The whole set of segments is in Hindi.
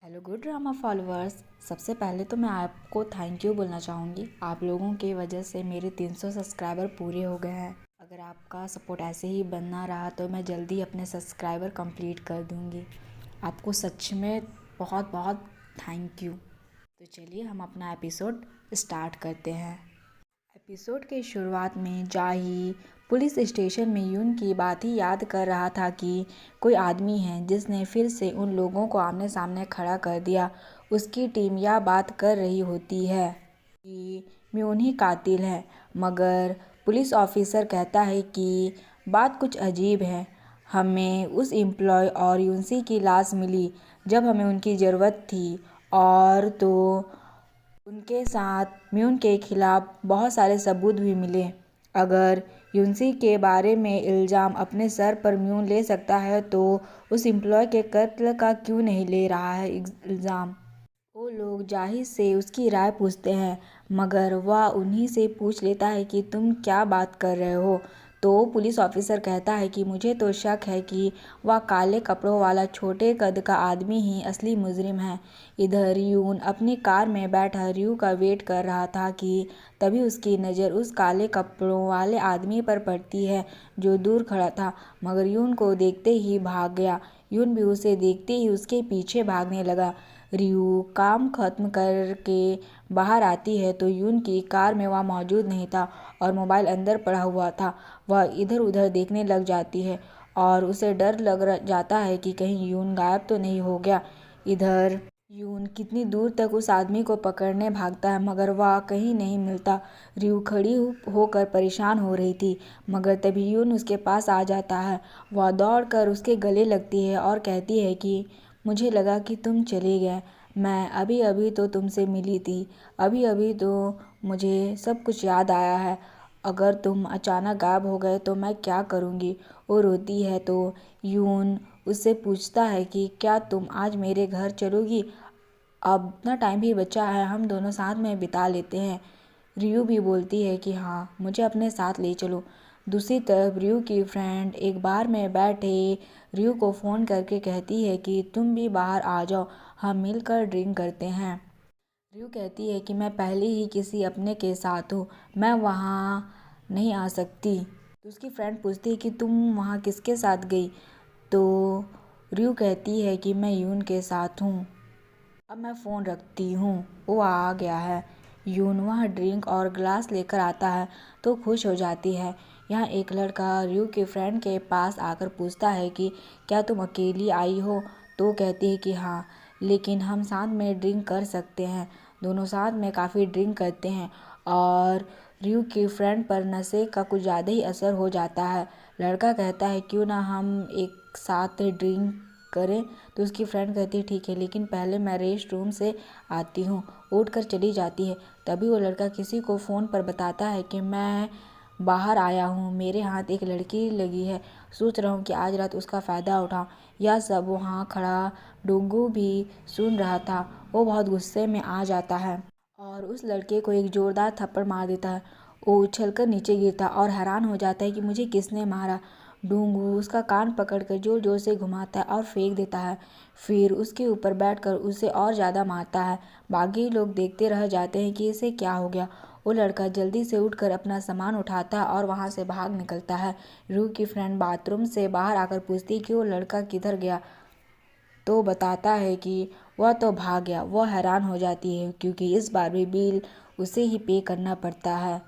Hello good drama followers. सबसे पहले तो मैं आपको थैंक यू बोलना चाहूँगी। आप लोगों की वजह से मेरे 300 सब्सक्राइबर पूरे हो गए हैं। अगर आपका सपोर्ट ऐसे ही बनना रहा तो मैं जल्दी अपने सब्सक्राइबर कंप्लीट कर दूँगी। आपको सच में बहुत बहुत थैंक यू। तो चलिए हम अपना एपिसोड स्टार्ट करते हैं। एपिसोड के शुरुआत में जाही पुलिस स्टेशन में यून की बात ही याद कर रहा था कि कोई आदमी है जिसने फिर से उन लोगों को आमने सामने खड़ा कर दिया। उसकी टीम यह बात कर रही होती है कि म्यून ही कातिल है, मगर पुलिस ऑफिसर कहता है कि बात कुछ अजीब है। हमें उस एम्प्लॉय और यूनसी की लाश मिली जब हमें उनकी ज़रूरत थी, और तो उनके साथ म्यून के खिलाफ बहुत सारे सबूत भी मिले। अगर यूनसी के बारे में इल्ज़ाम अपने सर पर म्यून ले सकता है तो उस एम्प्लॉय के कत्ल का क्यों नहीं ले रहा है इल्ज़ाम। वो लोग जाहिर से उसकी राय पूछते हैं, मगर वह उन्हीं से पूछ लेता है कि तुम क्या बात कर रहे हो। तो पुलिस ऑफिसर कहता है कि मुझे तो शक है कि वह काले कपड़ों वाला छोटे कद का आदमी ही असली मुजरिम है। इधर यून अपनी कार में बैठा रियू का वेट कर रहा था कि तभी उसकी नज़र उस काले कपड़ों वाले आदमी पर पड़ती है जो दूर खड़ा था, मगर यून को देखते ही भाग गया। यून भी उसे देखते ही उसके पीछे भागने लगा। रियू काम खत्म करके बाहर आती है तो यून की कार में वह मौजूद नहीं था और मोबाइल अंदर पड़ा हुआ था। वह इधर उधर देखने लग जाती है और उसे डर लग जाता है कि कहीं यून गायब तो नहीं हो गया। इधर यून कितनी दूर तक उस आदमी को पकड़ने भागता है, मगर वह कहीं नहीं मिलता। रियू खड़ी होकर परेशान हो रही थी, मगर तभी यून उसके पास आ जाता है। वह दौड़कर उसके गले लगती है और कहती है कि मुझे लगा कि तुम चले गए। मैं अभी अभी तो तुमसे मिली थी, अभी अभी तो मुझे सब कुछ याद आया है। अगर तुम अचानक गायब हो गए तो मैं क्या करूँगी। वो रोती है तो यून उससे पूछता है कि क्या तुम आज मेरे घर चलोगी। अब इतना टाइम भी बचा है, हम दोनों साथ में बिता लेते हैं। रियू भी बोलती है कि हाँ, मुझे अपने साथ ले चलो। दूसरी तरफ रियू की फ्रेंड एक बार में बैठे रियू को फ़ोन करके कहती है कि तुम भी बाहर आ जाओ, हम मिलकर ड्रिंक करते हैं। रियू कहती है कि मैं पहले ही किसी अपने के साथ हूँ, मैं वहाँ नहीं आ सकती। तो उसकी फ्रेंड पूछती है कि तुम वहाँ किसके साथ गई। तो रियू कहती है कि मैं यून के साथ हूँ। अब मैं फ़ोन रखती हूँ, वो आ गया है। यून वहाँ ड्रिंक और ग्लास लेकर आता है तो खुश हो जाती है। यहाँ एक लड़का रियू के फ्रेंड के पास आकर पूछता है कि क्या तुम अकेली आई हो। तो कहती है कि हाँ, लेकिन हम साथ में ड्रिंक कर सकते हैं। दोनों साथ में काफ़ी ड्रिंक करते हैं और रियू की फ्रेंड पर नशे का कुछ ज़्यादा ही असर हो जाता है। लड़का कहता है क्यों ना हम एक साथ ड्रिंक करें। तो उसकी फ्रेंड कहती है ठीक है, लेकिन पहले मैं रेस्ट रूम से आती हूँ। उठकर चली जाती है। तभी वो लड़का किसी को फ़ोन पर बताता है कि मैं बाहर आया हूँ, मेरे हाथ एक लड़की लगी है, सोच रहा हूँ कि आज रात उसका फ़ायदा उठाऊँ। यह सब वहाँ खड़ा डोंगू भी सुन रहा था। वो बहुत गुस्से में आ जाता है और उस लड़के को एक ज़ोरदार थप्पड़ मार देता है। वो उछलकर नीचे गिरता और हैरान हो जाता है कि मुझे किसने मारा। डोंगू उसका कान पकड़कर जोर जोर से घुमाता है और फेंक देता है। फिर उसके ऊपर बैठकर उसे और ज़्यादा मारता है। बाकी लोग देखते रह जाते हैं कि इसे क्या हो गया। वो लड़का जल्दी से उठकर अपना सामान उठाता है और वहाँ से भाग निकलता है। रू की फ्रेंड बाथरूम से बाहर आकर पूछती है कि वो लड़का किधर गया। तो बताता है कि वह तो भाग गया। वह हैरान हो जाती है क्योंकि इस बार भी बिल उसे ही पे करना पड़ता है।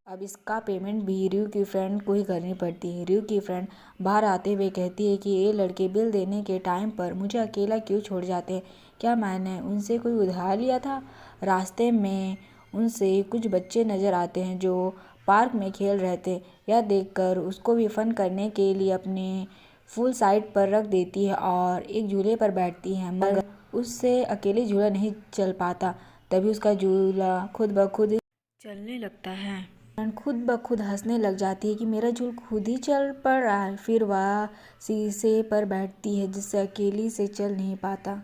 अब इसका पेमेंट भी रियू की फ्रेंड को ही करनी पड़ती है। रियू की फ्रेंड बाहर आते हुए कहती है कि ये लड़के बिल देने के टाइम पर मुझे अकेला क्यों छोड़ जाते हैं। क्या मैंने उनसे कोई उधार लिया था। रास्ते में उनसे कुछ बच्चे नज़र आते हैं जो पार्क में खेल रहे थे। यह देखकर उसको भी फन करने के लिए अपने फुल साइड पर रख देती है और एक झूले पर बैठती है, मगर उससे अकेले झूला नहीं चल पाता। तभी उसका झूला खुद ब खुद चलने लगता है। खुद ब खुद हंसने लग जाती है कि मेरा झूल खुद ही चल पड़ रहा है। फिर वह शीशे पर बैठती है जिससे अकेली से चल नहीं पाता।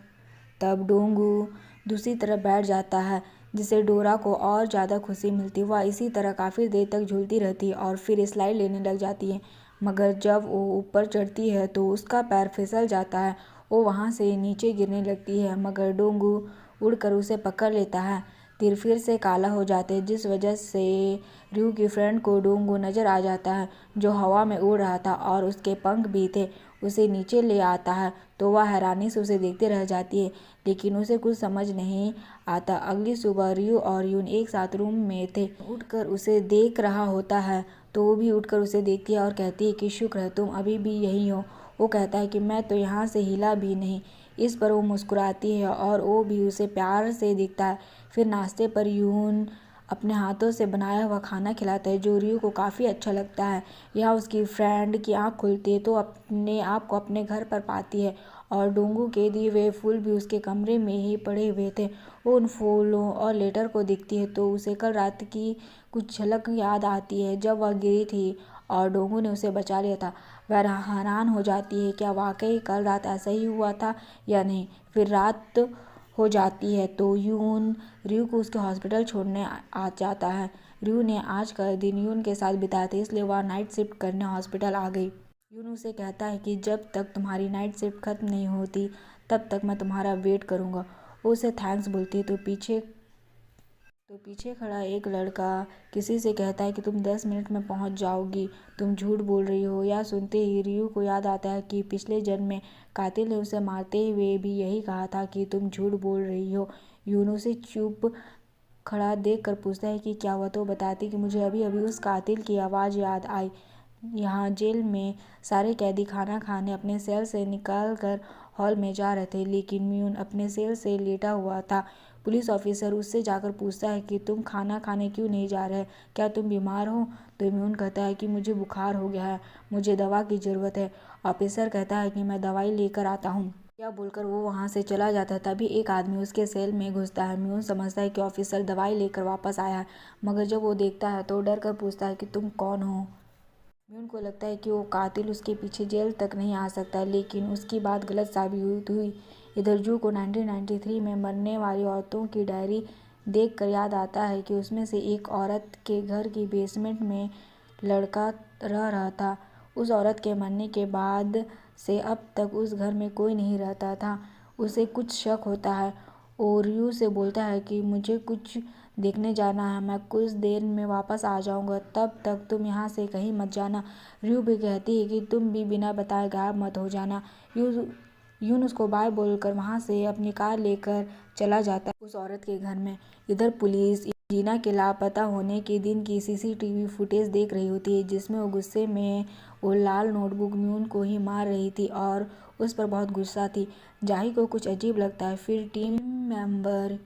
तब डोंगू दूसरी तरफ बैठ जाता है जिससे डोरा को और ज़्यादा खुशी मिलती है। वह इसी तरह काफ़ी देर तक झूलती रहती है और फिर स्लाइड लेने लग जाती है, मगर जब वो ऊपर चढ़ती है तो उसका पैर फिसल जाता है। वो वहाँ से नीचे गिरने लगती है, मगर डोंगू उड़कर उसे पकड़ लेता है। तीर फिर से काला हो जाते हैं, जिस वजह से रयू की फ्रेंड को डोंगू नजर आ जाता है, जो हवा में उड़ रहा था और उसके पंख भी थे। उसे नीचे ले आता है तो वह हैरानी से उसे देखते रह जाती है, लेकिन उसे कुछ समझ नहीं आता। अगली सुबह रयू और यून एक साथ रूम में थे। उठकर उसे देख रहा होता है तो वो भी उठकर उसे देखती है और कहती है कि शुक्र है तुम अभी भी यहीं हो। वो कहता है कि मैं तो यहाँ से हिला भी नहीं। इस पर वो मुस्कुराती है और वो भी उसे प्यार से देखता है। फिर नाश्ते पर यून अपने हाथों से बनाया हुआ खाना खिलाता है, जो रयू को काफ़ी अच्छा लगता है। यहाँ उसकी फ्रेंड की आँख खुलती है तो अपने आप को अपने घर पर पाती है, और डोंगू के दिए हुए फूल भी उसके कमरे में ही पड़े हुए थे। वो उन फूलों और लेटर को देखती है तो उसे कल रात की कुछ झलक याद आती है, जब वह गिरी थी और डोंगू ने उसे बचा लिया था। वह हैरान हो जाती है, क्या वाकई कल रात ऐसा ही हुआ था या नहीं। फिर रात हो जाती है तो यून रयू को उसके हॉस्पिटल छोड़ने आ जाता है। रयू ने आज का दिन यून के साथ बिताया था, इसलिए वह नाइट शिफ्ट करने हॉस्पिटल आ गई। यून उसे कहता है कि जब तक तुम्हारी नाइट शिफ्ट खत्म नहीं होती तब तक मैं तुम्हारा वेट करूँगा। वो उसे थैंक्स बोलती है तो पीछे खड़ा एक लड़का किसी से कहता है कि तुम 10 मिनट में पहुंच जाओगी, तुम झूठ बोल रही हो। यह सुनते ही रयू को याद आता है कि पिछले जन्म में कातिल ने उसे मारते हुए भी यही कहा था कि तुम झूठ बोल रही हो। यून उसे चुप खड़ा देखकर पूछता है कि क्या हुआ, तो बताती कि मुझे अभी अभी उस कातिल की आवाज़ याद आई। यहाँ जेल में सारे कैदी खाना खाने अपने सेल से निकल कर हॉल में जा रहे थे, लेकिन म्यून अपने सेल से लेटा हुआ था। पुलिस ऑफिसर उससे जाकर पूछता है कि तुम खाना खाने क्यों नहीं जा रहे, क्या तुम बीमार हो। तो म्यून कहता है कि मुझे बुखार हो गया है, मुझे दवा की ज़रूरत है। ऑफिसर कहता है कि मैं दवाई लेकर आता हूँ। यह बोलकर वो वहाँ से चला जाता है। तभी एक आदमी उसके सेल में घुसता है। म्यून समझता है कि ऑफिसर दवाई लेकर वापस आया है, मगर जब वो देखता है तो डर कर पूछता है कि तुम कौन हो। म्यून को लगता है कि वो कातिल उसके पीछे जेल तक नहीं आ सकता, लेकिन उसकी बात गलत साबित हुई। इधर जू को 1993 में मरने वाली औरतों की डायरी देखकर याद आता है कि उसमें से एक औरत के घर की बेसमेंट में लड़का रह रहा था। उस औरत के मरने के बाद से अब तक उस घर में कोई नहीं रहता था। उसे कुछ शक होता है और रयू से बोलता है कि मुझे कुछ देखने जाना है, मैं कुछ देर में वापस आ जाऊंगा, तब तक तुम यहाँ से कहीं मत जाना। रयू भी कहती है कि तुम भी बिना बताए गायब मत हो जाना। यून उसको बाय बोलकर वहाँ से अपनी कार लेकर चला जाता है उस औरत के घर में। इधर पुलिस जीना के लापता होने के दिन की सीसीटीवी फुटेज देख रही होती है, जिसमें वो गुस्से में वो लाल नोटबुक म्यून को ही मार रही थी और उस पर बहुत गुस्सा थी। जाही को कुछ अजीब लगता है। फिर टीम मेंबर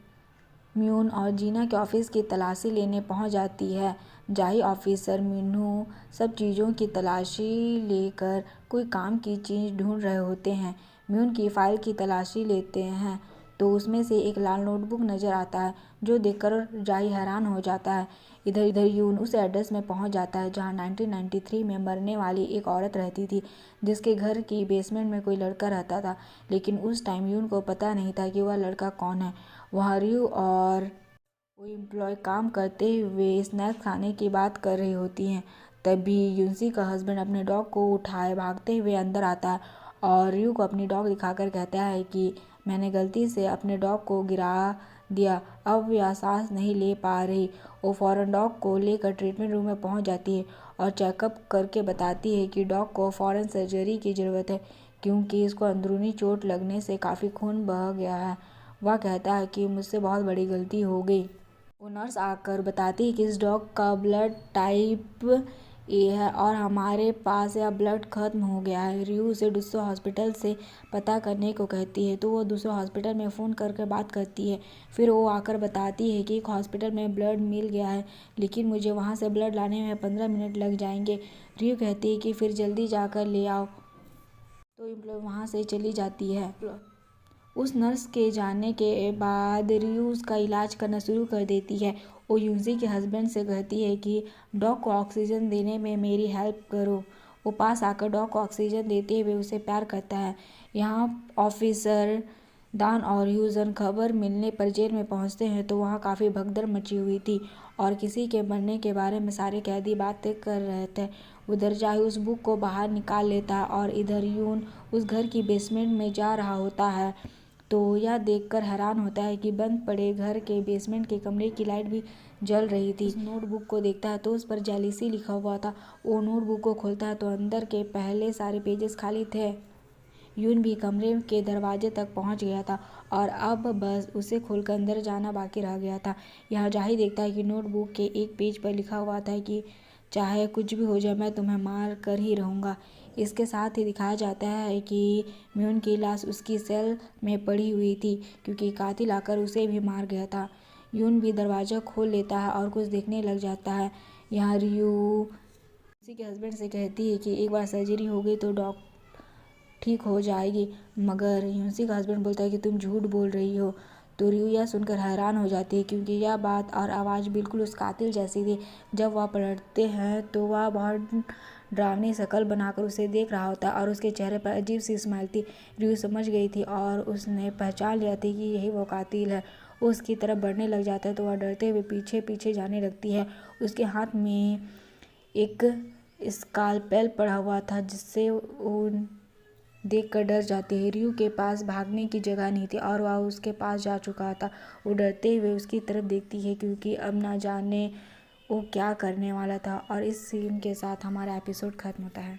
म्यून और जीना के ऑफिस की तलाशी लेने पहुंच जाती है। जाही ऑफिसर मिन्हू सब चीज़ों की तलाशी लेकर कोई काम की चीज़ ढूंढ रहे होते हैं। म्यून की फाइल की तलाशी लेते हैं तो उसमें से एक लाल नोटबुक नज़र आता है, जो देखकर जाही हैरान हो जाता है। इधर यून उस एड्रेस में पहुंच जाता है जहां 1993 में मरने वाली एक औरत रहती थी, जिसके घर की बेसमेंट में कोई लड़का रहता था। लेकिन उस टाइम यून को पता नहीं था कि वह लड़का कौन है। वहाँ रयू और वो एम्प्लॉय काम करते हुए स्नैक्स खाने की बात कर रही होती हैं। तभी यूनसी का हस्बैंड अपने डॉग को उठाए भागते हुए अंदर आता है और रयू को अपनी डॉग दिखाकर कहता है कि मैंने गलती से अपने डॉग को गिरा दिया, अब वह सांस नहीं ले पा रही। वो फ़ौरन डॉग को लेकर ट्रीटमेंट रूम में पहुंच जाती है और चेकअप करके बताती है कि डॉग को फ़ौरन सर्जरी की ज़रूरत है, क्योंकि इसको अंदरूनी चोट लगने से काफ़ी खून बह गया है। वह कहता है कि मुझसे बहुत बड़ी गलती हो गई। वो नर्स आकर बताती है कि इस डॉग का ब्लड टाइप ए है और हमारे पास यह ब्लड खत्म हो गया है। रयू उसे दूसरे हॉस्पिटल से पता करने को कहती है तो वो दूसरे हॉस्पिटल में फ़ोन करके बात करती है। फिर वो आकर बताती है कि एक हॉस्पिटल में ब्लड मिल गया है, लेकिन मुझे वहाँ से ब्लड लाने में 15 मिनट लग जाएंगे। रयू कहती है कि फिर जल्दी जाकर ले आओ, तो एम्प्लॉय वहाँ से चली जाती है। उस नर्स के जाने के बाद रयू उसका इलाज करना शुरू कर देती है। वो यूनसी के हस्बैंड से कहती है कि डॉग को ऑक्सीजन देने में मेरी हेल्प करो। वो पास आकर डॉग को ऑक्सीजन देते हुए उसे प्यार करता है। यहाँ ऑफिसर दान और ह्यूजन खबर मिलने पर जेल में पहुंचते हैं तो वहां काफ़ी भगदड़ मची हुई थी और किसी के मरने के बारे में सारे कैदी बातें कर रहे थे। उधर जाही उस बुक को बाहर निकाल लेता है और इधर यून उस घर की बेसमेंट में जा रहा होता है तो यह देखकर हैरान होता है कि बंद पड़े घर के बेसमेंट के कमरे की लाइट भी जल रही थी। उस नोटबुक को देखता है तो उस पर जेलिसी लिखा हुआ था। वो नोटबुक को खोलता है तो अंदर के पहले सारे पेजेस खाली थे। यून भी कमरे के दरवाजे तक पहुंच गया था और अब बस उसे खोलकर अंदर जाना बाकी रह गया था। यहाँ जाही देखता है कि नोटबुक के एक पेज पर लिखा हुआ था कि चाहे कुछ भी हो जाए मैं तुम्हें मार कर ही रहूँगा। इसके साथ ही दिखाया जाता है कि म्यून की लाश उसकी सेल में पड़ी हुई थी क्योंकि कातिल आकर उसे भी मार गया था। यून भी दरवाज़ा खोल लेता है और कुछ देखने लग जाता है। यहाँ रियू उसी के हस्बैंड से कहती है कि एक बार सर्जरी हो गई तो डॉक्टर ठीक हो जाएगी, मगर यूसी का हस्बैंड बोलता है कि तुम झूठ बोल रही हो। तो रियू यह सुनकर हैरान हो जाती है क्योंकि यह बात और आवाज़ बिल्कुल उस कातिल जैसी थी। जब वह पलटते हैं तो वह बहुत डरावनी शक्ल बनाकर उसे देख रहा होता है और उसके चेहरे पर अजीब सी स्माइल थी। रियू समझ गई थी और उसने पहचान लिया था कि यही वो कातिल है। वो उसकी तरफ बढ़ने लग जाता है तो वह डरते हुए पीछे पीछे जाने लगती है। उसके हाथ में एक स्कालपेल पड़ा हुआ था जिससे वो देखकर डर जाती है। रियू के पास भागने की जगह नहीं थी और वह उसके पास जा चुका था। वो डरते हुए उसकी तरफ देखती है क्योंकि अब ना जाने वो क्या करने वाला था। और इस सीन के साथ हमारा एपिसोड खत्म होता है।